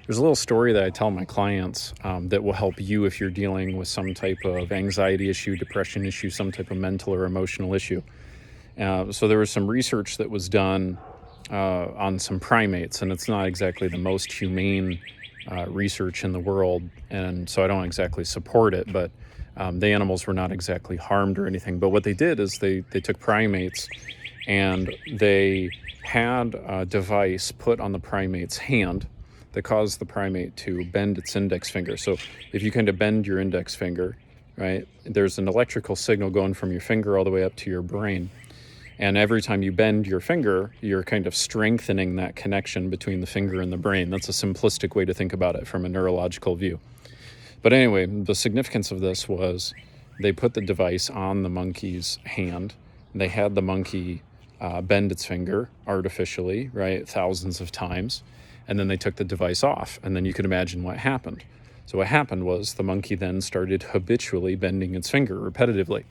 There's a little story that I tell my clients that will help you if you're dealing with some type of anxiety issue, depression issue, some type of mental or emotional issue. So there was some research that was done on some primates, and it's not exactly the most humane research in the world, and so I don't exactly support it, but the animals were not exactly harmed or anything. But what they did is they took primates and they had a device put on the primate's hand that caused the primate to bend its index finger. So if you kind of bend your index finger, right, there's an electrical signal going from your finger all the way up to your brain. And every time you bend your finger, you're kind of strengthening that connection between the finger and the brain. That's a simplistic way to think about it from a neurological view. But anyway, the significance of this was they put the device on the monkey's hand. They had the monkey bend its finger artificially, right, thousands of times. And then they took the device off, and then you could imagine what happened. So what happened was the monkey then started habitually bending its finger repetitively.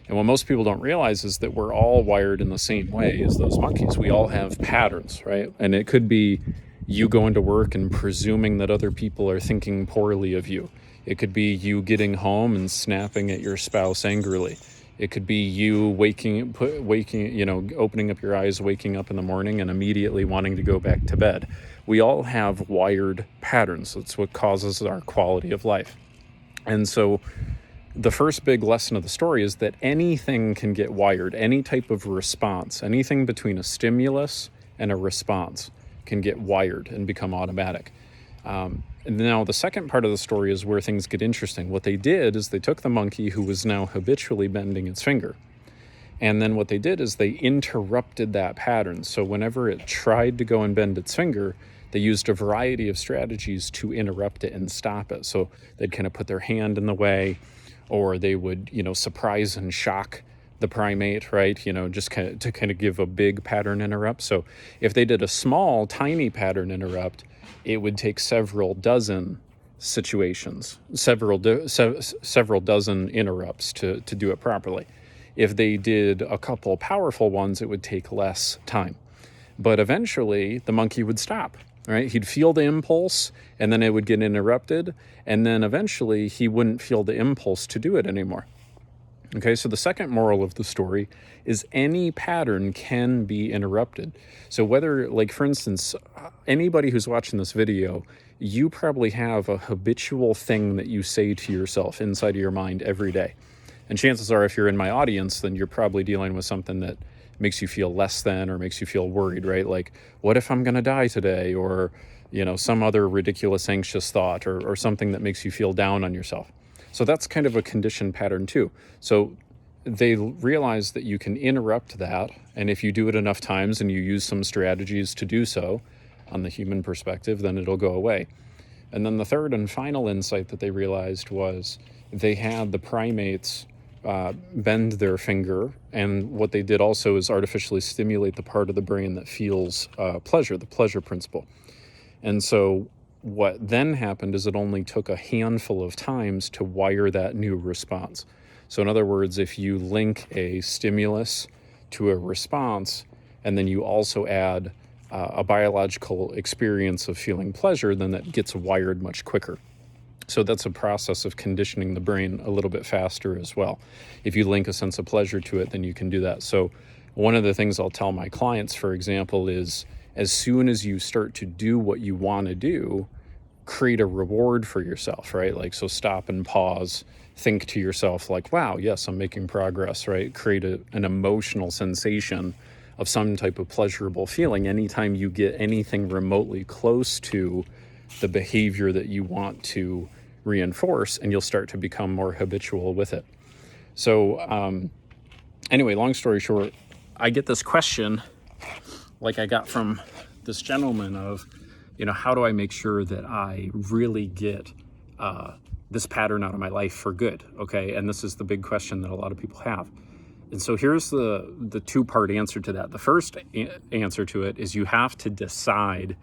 And what most people don't realize is that we're all wired in the same way as those monkeys. We all have patterns, right? And it could be you going to work and presuming that other people are thinking poorly of you. It could be you getting home and snapping at your spouse angrily. It could be you waking, opening up your eyes, waking up in the morning and immediately wanting to go back to bed. We all have wired patterns. That's what causes our quality of life. And so the first big lesson of the story is that anything can get wired. Any type of response, anything between a stimulus and a response can get wired and become automatic. And now the second part of the story is where things get interesting. What they did is they took the monkey who was now habitually bending its finger. And then what they did is they interrupted that pattern. So whenever it tried to go and bend its finger, they used a variety of strategies to interrupt it and stop it. So they'd kind of put their hand in the way, or they would, surprise and shock the primate, right? Just to give a big pattern interrupt. So if they did a small, tiny pattern interrupt, it would take several dozen situations, several dozen interrupts to do it properly. If they did a couple powerful ones, it would take less time. But eventually, the monkey would stop, right? He'd feel the impulse, and then it would get interrupted, and then eventually he wouldn't feel the impulse to do it anymore. Okay, so the second moral of the story is any pattern can be interrupted. So whether, like for instance, anybody who's watching this video, you probably have a habitual thing that you say to yourself inside of your mind every day. And chances are if you're in my audience, then you're probably dealing with something that makes you feel less than or makes you feel worried, right? Like, what if I'm going to die today? Or, some other ridiculous anxious thought or something that makes you feel down on yourself. So that's kind of a conditioned pattern too. So they realize that you can interrupt that. And if you do it enough times and you use some strategies to do so on the human perspective, then it'll go away. And then the third and final insight that they realized was they had the primates bend their finger. And what they did also is artificially stimulate the part of the brain that feels pleasure, the pleasure principle. And so what then happened is it only took a handful of times to wire that new response. So in other words, if you link a stimulus to a response, and then you also add a biological experience of feeling pleasure, then that gets wired much quicker. So that's a process of conditioning the brain a little bit faster as well. If you link a sense of pleasure to it, then you can do that. So one of the things I'll tell my clients, for example, is as soon as you start to do what you want to do, create a reward for yourself, right? Like, so stop and pause, think to yourself like, wow, yes, I'm making progress, right? Create an emotional sensation of some type of pleasurable feeling anytime you get anything remotely close to the behavior that you want to reinforce, and you'll start to become more habitual with it. So anyway, long story short, I get this question like I got from this gentleman of, how do I make sure that I really get this pattern out of my life for good? Okay, and this is the big question that a lot of people have. And so here's the two-part answer to that. The first answer to it is you have to decide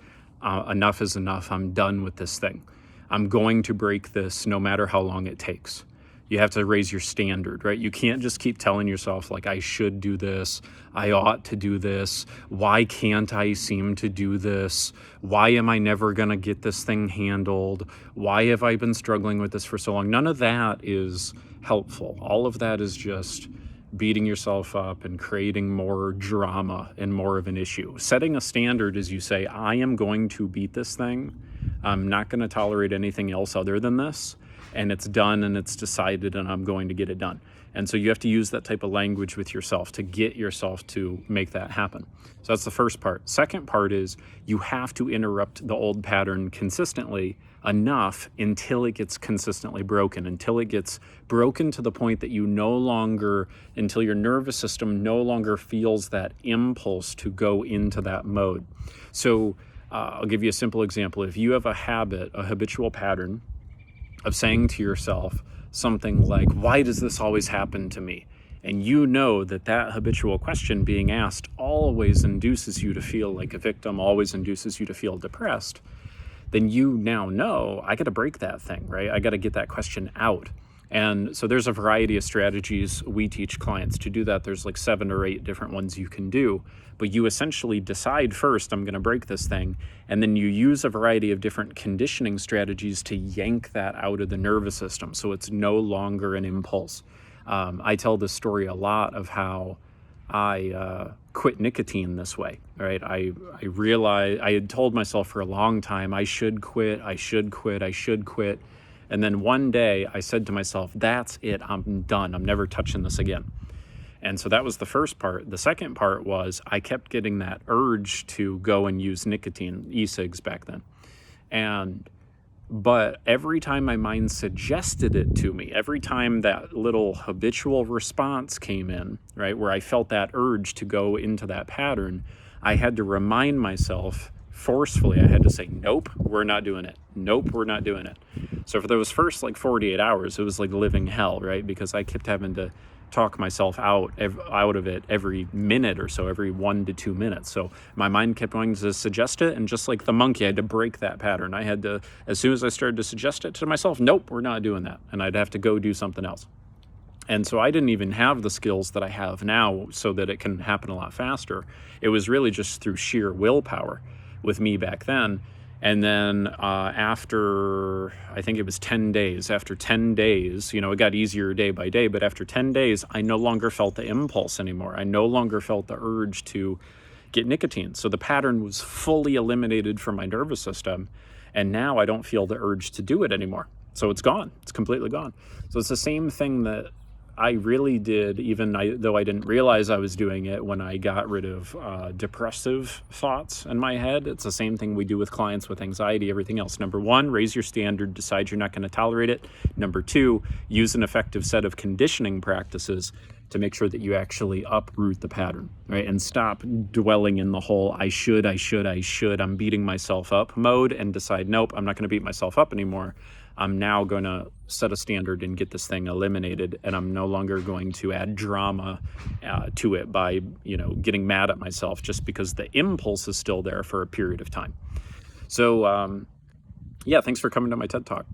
enough is enough. I'm done with this thing. I'm going to break this no matter how long it takes. You have to raise your standard, right? You can't just keep telling yourself, like, I should do this, I ought to do this, why can't I seem to do this? Why am I never gonna get this thing handled? Why have I been struggling with this for so long? None of that is helpful. All of that is just beating yourself up and creating more drama and more of an issue. Setting a standard is you say, I am going to beat this thing. I'm not going to tolerate anything else other than this. And it's done and it's decided and I'm going to get it done. And so you have to use that type of language with yourself to get yourself to make that happen. So that's the first part. Second part is you have to interrupt the old pattern consistently enough until it gets consistently broken, until it gets broken to the point that until your nervous system no longer feels that impulse to go into that mode. So I'll give you a simple example. If you have a habitual pattern of saying to yourself something like, why does this always happen to me? And you know that habitual question being asked always induces you to feel like a victim, always induces you to feel depressed, then you now know, I got to break that thing, right? I got to get that question out. And so there's a variety of strategies we teach clients to do that. There's like 7 or 8 different ones you can do, but you essentially decide first, I'm going to break this thing. And then you use a variety of different conditioning strategies to yank that out of the nervous system. So it's no longer an impulse. I tell this story a lot of how I quit nicotine this way, right? I realized I had told myself for a long time, I should quit. And then one day I said to myself, that's it, I'm done. I'm never touching this again. And so that was the first part. The second part was I kept getting that urge to go and use nicotine, e-cigs back then. But every time my mind suggested it to me, every time that little habitual response came in, right, where I felt that urge to go into that pattern, I had to remind myself forcefully, I had to say, nope, we're not doing it. Nope, we're not doing it. So for those first like 48 hours, it was like living hell, right? Because I kept having to talk myself out of it every minute or so, every 1 to 2 minutes. So my mind kept going to suggest it, and just like the monkey, I had to break that pattern. I had to, as soon as I started to suggest it to myself, nope, we're not doing that. And I'd have to go do something else. And so I didn't even have the skills that I have now so that it can happen a lot faster. It was really just through sheer willpower with me back then. And then after, I think it was 10 days, after 10 days, it got easier day by day, but after 10 days, I no longer felt the impulse anymore. I no longer felt the urge to get nicotine. So the pattern was fully eliminated from my nervous system. And now I don't feel the urge to do it anymore. So it's gone. It's completely gone. So it's the same thing that I really did, though I didn't realize I was doing it, when I got rid of depressive thoughts in my head. It's the same thing we do with clients with anxiety, everything else. Number 1, raise your standard, decide you're not going to tolerate it. Number 2, use an effective set of conditioning practices to make sure that you actually uproot the pattern, right? And stop dwelling in the whole I should, I'm beating myself up mode, and decide, nope, I'm not going to beat myself up anymore. I'm now going to set a standard and get this thing eliminated, and I'm no longer going to add drama to it by, getting mad at myself just because the impulse is still there for a period of time. So, yeah, thanks for coming to my TED Talk.